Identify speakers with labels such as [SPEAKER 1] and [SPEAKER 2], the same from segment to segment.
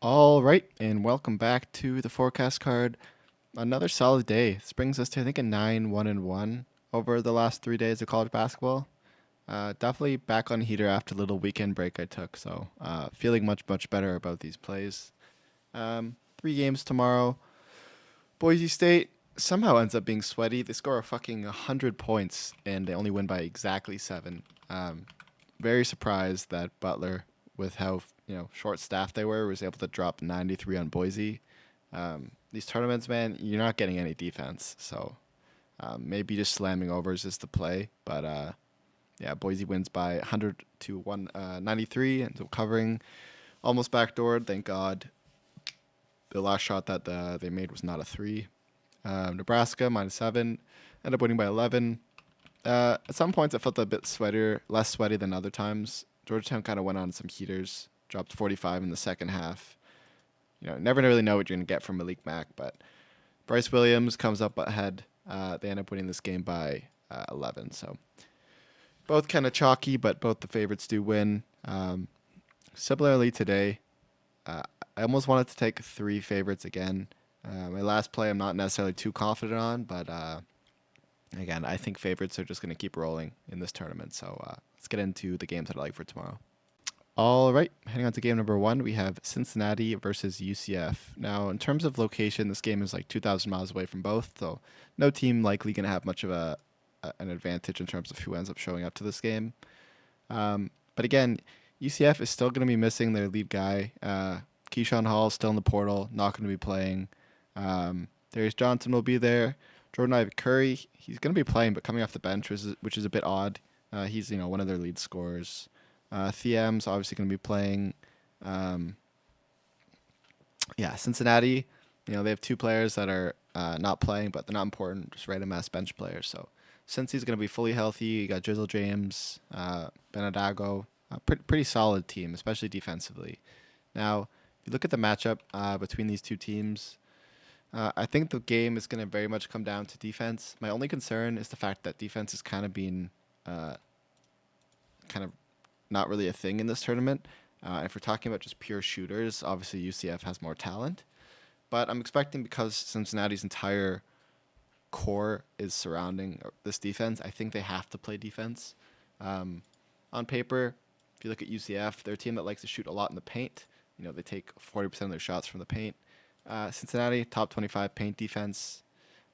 [SPEAKER 1] All right, and welcome back to the forecast card. Another solid day. This brings us to I think a 9-1-1 over the last 3 days of college basketball. Definitely back on heater after the little weekend break I took, so feeling much better about these plays. 3 games tomorrow. Boise State somehow ends up being sweaty. They score a fucking 100 points and they only win by exactly 7. Very surprised that Butler, with how short staffed they were, was able to drop 93 on Boise. These tournaments, man, you're not getting any defense, so maybe just slamming overs is the play. But yeah, Boise wins by 100 to 193, and so covering almost backdoored. Thank God. The last shot that they made was not a three. Nebraska -7, ended up winning by 11. At some points, I felt a bit less sweaty than other times. Georgetown kind of went on some heaters, dropped 45 in the second half. Never really know what you're going to get from Malik Mack, but Bryce Williams comes up ahead. They end up winning this game by 11. So both kind of chalky, but both the favorites do win. Similarly today, I almost wanted to take 3 favorites again. My last play I'm not necessarily too confident on, but again, I think favorites are just going to keep rolling in this tournament. So let's get into the games that I like for tomorrow. All right, heading on to game number 1, we have Cincinnati versus UCF. Now, in terms of location, this game is like 2,000 miles away from both, so no team likely going to have much of an advantage in terms of who ends up showing up to this game. But again, UCF is still going to be missing their lead guy. Keyshawn Hall still in the portal, not going to be playing. Darius Johnson will be there. Jordan Ivan Curry, he's going to be playing, but coming off the bench, which is a bit odd. He's one of their lead scorers. Thiem's obviously going to be playing. Cincinnati, they have 2 players that are not playing, but they're not important, just random ass bench players. So since he's going to be fully healthy, you got Jizzle James, Benadago, pretty solid team, especially defensively. Now, if you look at the matchup between these 2 teams, I think the game is going to very much come down to defense. My only concern is the fact that defense is kind of being kind of not really a thing in this tournament. If we're talking about just pure shooters, obviously UCF has more talent. But I'm expecting, because Cincinnati's entire core is surrounding this defense, I think they have to play defense. On paper, if you look at UCF, they're a team that likes to shoot a lot in the paint. They take 40% of their shots from the paint. Cincinnati, top 25 paint defense.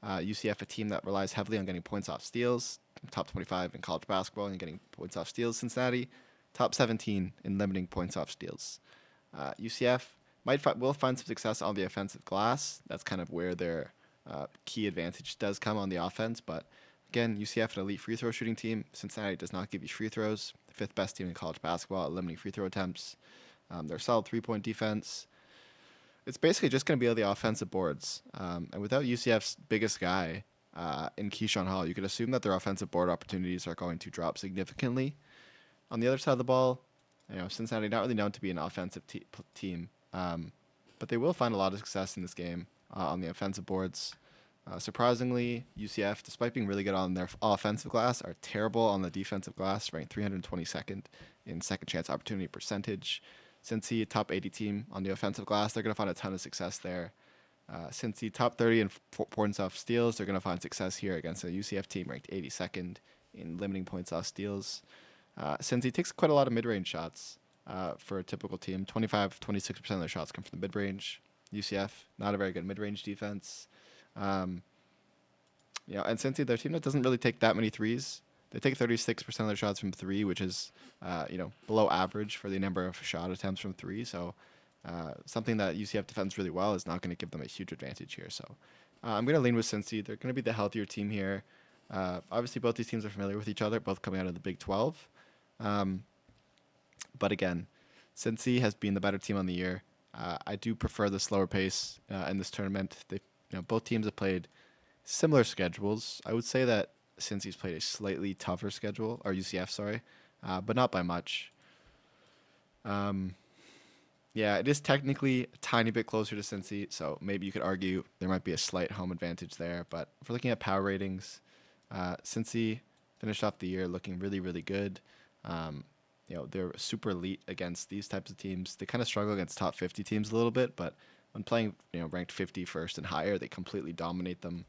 [SPEAKER 1] UCF, a team that relies heavily on getting points off steals. Top 25 in college basketball and getting points off steals. Cincinnati, top 17 in limiting points off steals. UCF will find some success on the offensive glass. That's kind of where their key advantage does come on the offense. But again, UCF, an elite free throw shooting team. Cincinnati does not give you free throws. The 5th best team in college basketball at limiting free throw attempts. They're a solid 3-point defense. It's basically just going to be on the offensive boards. And without UCF's biggest guy in Keyshawn Hall, you could assume that their offensive board opportunities are going to drop significantly. On the other side of the ball, Cincinnati not really known to be an offensive team, but they will find a lot of success in this game on the offensive boards. Surprisingly, UCF, despite being really good on their offensive glass, are terrible on the defensive glass, ranked 322nd in second chance opportunity percentage. Cincy, top 80 team on the offensive glass, they're going to find a ton of success there. Cincy, top 30 in points off steals, they're going to find success here against a UCF team ranked 82nd in limiting points off steals. Cincy takes quite a lot of mid-range shots for a typical team. 26% of their shots come from the mid-range. UCF, not a very good mid-range defense. And Cincy, their team that doesn't really take that many threes. They take 36% of their shots from 3, which is, below average for the number of shot attempts from 3. So something that UCF defends really well is not going to give them a huge advantage here. So I'm going to lean with Cincy. They're going to be the healthier team here. Obviously, both these teams are familiar with each other, both coming out of the Big 12. But again, Cincy has been the better team on the year. I do prefer the slower pace in this tournament. Both teams have played similar schedules. I would say that Cincy's played a slightly tougher schedule, or UCF, sorry, but not by much. It is technically a tiny bit closer to Cincy, so maybe you could argue there might be a slight home advantage there. But if we're looking at power ratings, Cincy finished off the year looking really, really good. they're super elite against these types of teams. They kind of struggle against top 50 teams a little bit, but when playing ranked 51st and higher, they completely dominate them.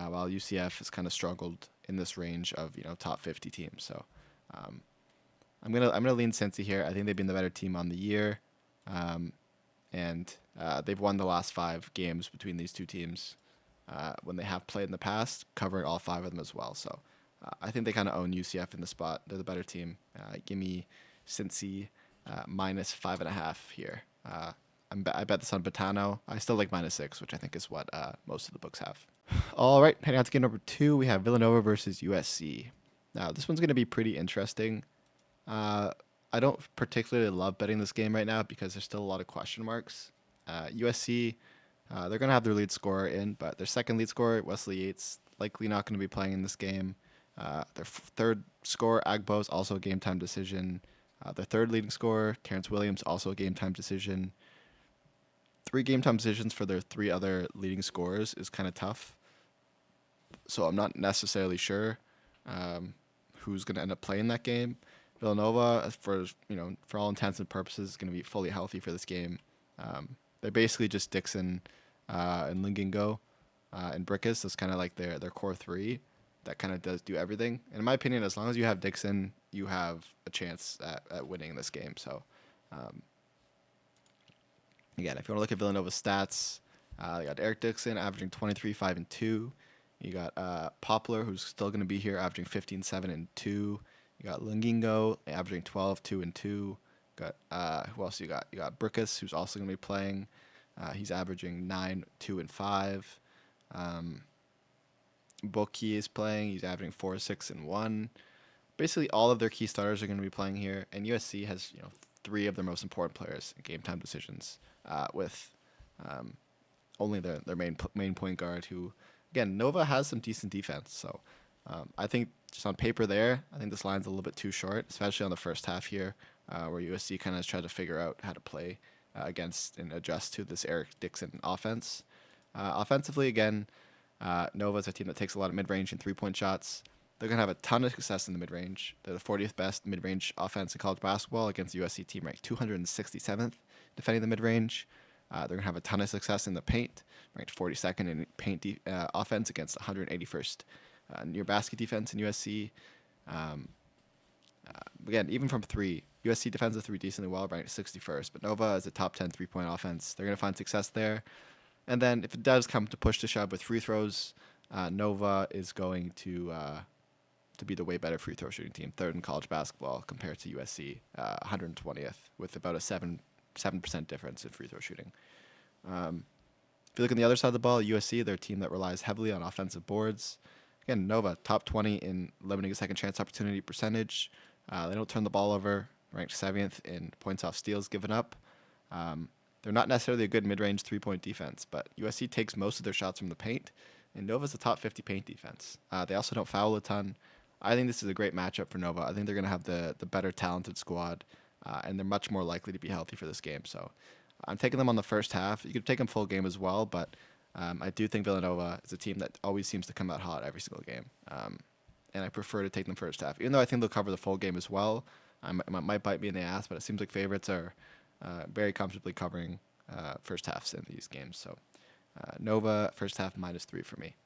[SPEAKER 1] While UCF has kind of struggled in this range of top 50 teams. So um, I'm gonna lean Cincy here. I think they've been the better team on the year, um, and they've won the last 5 games between these two teams when they have played in the past, covering all 5 of them as well. So I think they kind of own UCF in the spot. They're the better team. Give me Cincy -5.5 here. I bet this on Botano. I still like -6, which I think is what most of the books have. All right, heading out to game number 2, we have Villanova versus USC. Now, this one's going to be pretty interesting. I don't particularly love betting this game right now because there's still a lot of question marks. USC, they're going to have their lead scorer in, but their second lead scorer, Wesley Yates, likely not going to be playing in this game. Their third scorer, Agbo, is also a game time decision. Their third leading scorer, Terrence Williams, also a game time decision. 3 game time decisions for their 3 other leading scorers is kind of tough. So I'm not necessarily sure who's going to end up playing that game. Villanova, for all intents and purposes, is going to be fully healthy for this game. They're basically just Dixon and Lingingo and Brickus. That's kind of like their core 3 that kind of does do everything. And in my opinion, as long as you have Dixon, you have a chance at winning this game. So again, if you want to look at Villanova's stats, they got Eric Dixon averaging 23, 5, and 2. You got Poplar, who's still going to be here, averaging 15, 7, and 2. You got Lingingo averaging 12, 2, and 2. Got who else you got? You got Brickus, who's also going to be playing. He's averaging 9, 2, and 5. Boki is playing. He's averaging 4, 6, and 1. Basically, all of their key starters are going to be playing here, and USC has 3 of their most important players in game time decisions, with only their main point guard, who again Nova has some decent defense. So I think just on paper there, I think this line's a little bit too short, especially on the first half here, where USC kind of tried to figure out how to play against and adjust to this Eric Dixon offense. Offensively, again, Nova's a team that takes a lot of mid-range and 3-point shots. They're going to have a ton of success in the mid-range. They're the 40th best mid-range offense in college basketball against the USC team ranked 267th defending the mid-range. They're going to have a ton of success in the paint, ranked 42nd in paint offense against 181st near basket defense in USC. Again, even from 3, USC defends the 3 decently well, ranked 61st, but Nova is a top 10 3-point offense. They're going to find success there. And then if it does come to push to shove with free throws, Nova is going to be the way better free throw shooting team, 3rd in college basketball compared to USC, 120th, with about a 7% difference in free throw shooting. If you look on the other side of the ball, USC, they're a team that relies heavily on offensive boards. Again, Nova, top 20 in limiting a second chance opportunity percentage. They don't turn the ball over, ranked 7th in points off steals given up. They're not necessarily a good mid-range 3-point defense, but USC takes most of their shots from the paint, and Nova's a top 50 paint defense. They also don't foul a ton. I think this is a great matchup for Nova. I think they're going to have the better talented squad, and they're much more likely to be healthy for this game. So I'm taking them on the first half. You could take them full game as well, but I do think Villanova is a team that always seems to come out hot every single game, and I prefer to take them first half. Even though I think they'll cover the full game as well, might bite me in the ass, but it seems like favorites are very comfortably covering first halves in these games. So Nova first half -3 for me.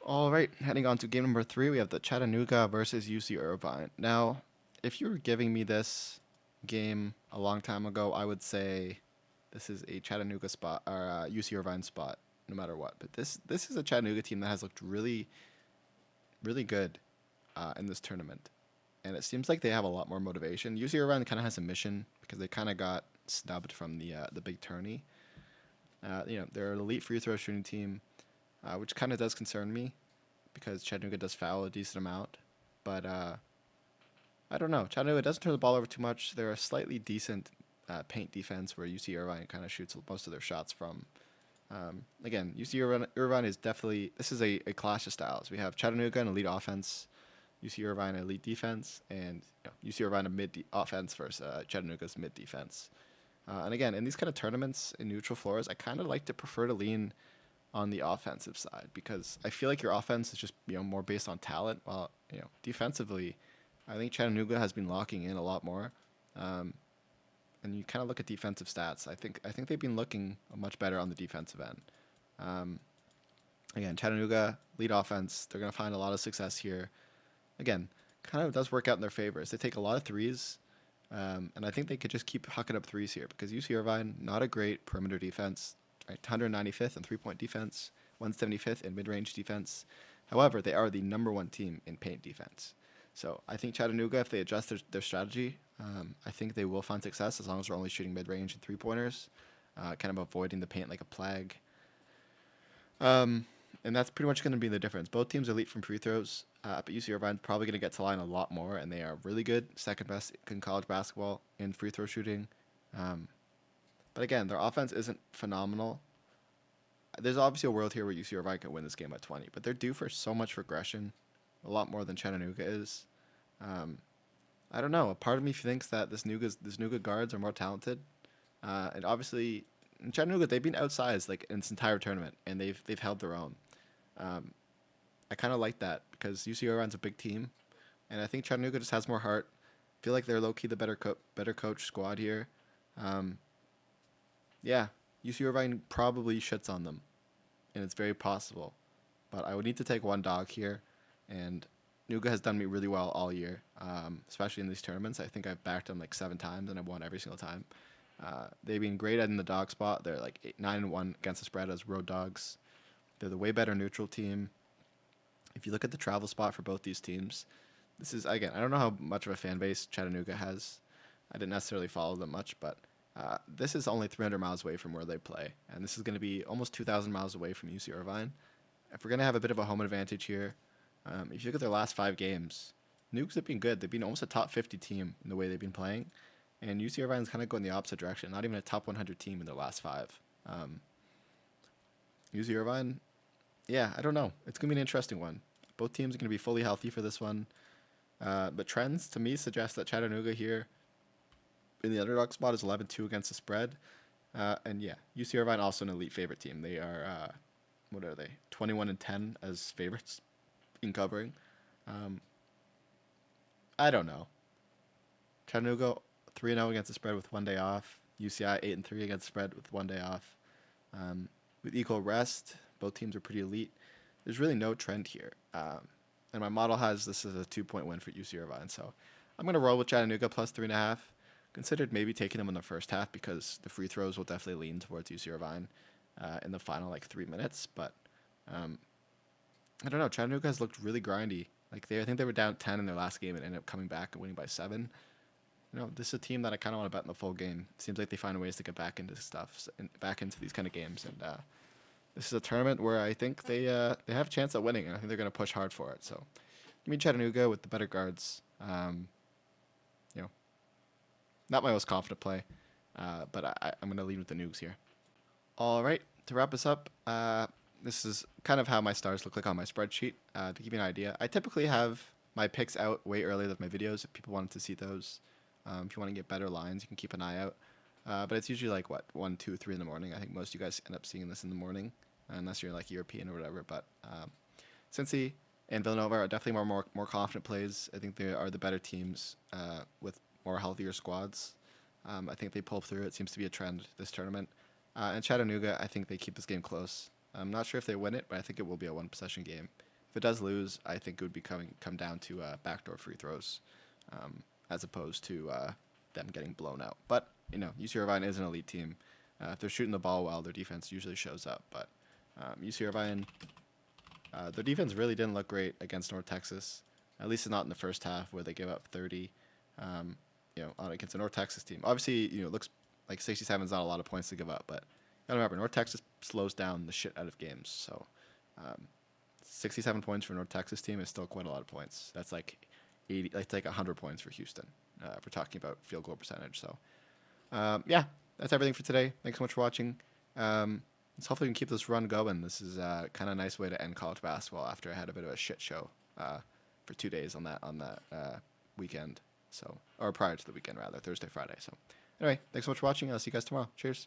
[SPEAKER 1] All right, heading on to game number 3, we have the Chattanooga versus UC Irvine. Now, if you were giving me this game a long time ago, I would say this is a Chattanooga spot or a UC Irvine spot, no matter what. But this is a Chattanooga team that has looked really, really good in this tournament, and it seems like they have a lot more motivation. UC Irvine kind of has a mission because they kind of got snubbed from the big tourney. They're an elite free throw shooting team, which kind of does concern me because Chattanooga does foul a decent amount. But I don't know. Chattanooga doesn't turn the ball over too much. They're a slightly decent paint defense where UC Irvine kind of shoots most of their shots from. Again, UC Irvine is definitely, this is a clash of styles. We have Chattanooga, an elite offense, UC Irvine, an elite defense, and UC Irvine, a mid offense versus Chattanooga's mid defense. And again, in these kind of tournaments in neutral floors, I kind of like to prefer to lean on the offensive side because I feel like your offense is just more based on talent, while defensively, I think Chattanooga has been locking in a lot more. And you kind of look at defensive stats. I think they've been looking much better on the defensive end. Again, Chattanooga lead offense. They're going to find a lot of success here. Again, kind of does work out in their favor. They take a lot of threes, and I think they could just keep hucking up threes here because UC Irvine, not a great perimeter defense, right? 195th in three-point defense, 175th in mid-range defense. However, they are the #1 team in paint defense. So I think Chattanooga, if they adjust their strategy, I think they will find success as long as they're only shooting mid-range and three-pointers, kind of avoiding the paint like a plague. And that's pretty much going to be the difference. Both teams are elite from free throws, but UC Irvine's probably going to get to line a lot more, and they are really good, second best in college basketball in free throw shooting. But again, their offense isn't phenomenal. There's obviously a world here where UC Irvine can win this game by 20, but they're due for so much regression, a lot more than Chattanooga is. I don't know. A part of me thinks that this Nuga guards are more talented, and obviously in Chattanooga they've been outsized like in this entire tournament, and they've held their own. I kind of like that because UC Irvine's a big team, and I think Chattanooga just has more heart. I feel like they're low key the better coach squad here. Yeah, UC Irvine probably shits on them, and it's very possible. But I would need to take one dog here, and Nuga has done me really well all year, especially in these tournaments. I think I've backed them like 7 times, and I've won every single time. They've been great in the dog spot. They're like 9-1 against the spread as road dogs. They're the way better neutral team. If you look at the travel spot for both these teams, this is, again, I don't know how much of a fan base Chattanooga has. I didn't necessarily follow them much, but this is only 300 miles away from where they play, and this is going to be almost 2,000 miles away from UC Irvine. If we're going to have a bit of a home advantage here, if you look at their last 5 games, Nukes have been good. They've been almost a top 50 team in the way they've been playing, and UC Irvine's kind of going the opposite direction, not even a top 100 team in their last 5. UC Irvine, yeah, I don't know. It's going to be an interesting one. Both teams are going to be fully healthy for this one. But trends, to me, suggest that Chattanooga here in the underdog spot is 11-2 against the spread. And yeah, UC Irvine also an elite favorite team. They are, 21-10 as favorites in covering. I don't know. Chattanooga 3-0 against the spread with 1 day off. UCI 8-3 against the spread with 1 day off. With equal rest, both teams are pretty elite. There's really no trend here. And my model has this as a 2-point win for UC Irvine. So I'm going to roll with Chattanooga plus 3.5. Considered maybe taking them in the first half because the free throws will definitely lean towards UC Irvine in the final 3 minutes. But I don't know. Chattanooga has looked really grindy. I think they were down 10 in their last game and ended up coming back and winning by 7. This is a team that I kind of want to bet in the full game. It seems like they find ways to get back into stuff, back into these kind of games. And this is a tournament where I think they have a chance at winning, and I think they're going to push hard for it. So, give me Chattanooga with the better guards. Not my most confident play, but I'm going to lead with the Nugs here. All right, to wrap us up, this is kind of how my stars look like on my spreadsheet. To give you an idea, I typically have my picks out way earlier than my videos if people wanted to see those. If you want to get better lines, you can keep an eye out. But it's usually 1, 2, 3 in the morning. I think most of you guys end up seeing this in the morning, unless you're European or whatever. But Cincy and Villanova are definitely more confident plays. I think they are the better teams with more healthier squads. I think they pull through. It seems to be a trend this tournament. And Chattanooga, I think they keep this game close. I'm not sure if they win it, but I think it will be a 1-possession game. If it does lose, I think it would be come down to backdoor free throws, as opposed to them getting blown out. But UC Irvine is an elite team. If they're shooting the ball well, their defense usually shows up. But UC Irvine, their defense really didn't look great against North Texas, at least not in the first half where they give up 30. Against a North Texas team. Obviously, it looks like 67 is not a lot of points to give up, but you gotta remember, North Texas slows down the shit out of games. So 67 points for a North Texas team is still quite a lot of points. That's like 80, that's like 100 points for Houston, if we're talking about field goal percentage. So yeah, that's everything for today. Thanks so much for watching. Let's hopefully we can keep this run going. This is kind of a nice way to end college basketball after I had a bit of a shit show for 2 days on that weekend. So, or prior to the weekend rather, Thursday, Friday. So anyway, thanks so much for watching. I'll see you guys tomorrow. Cheers.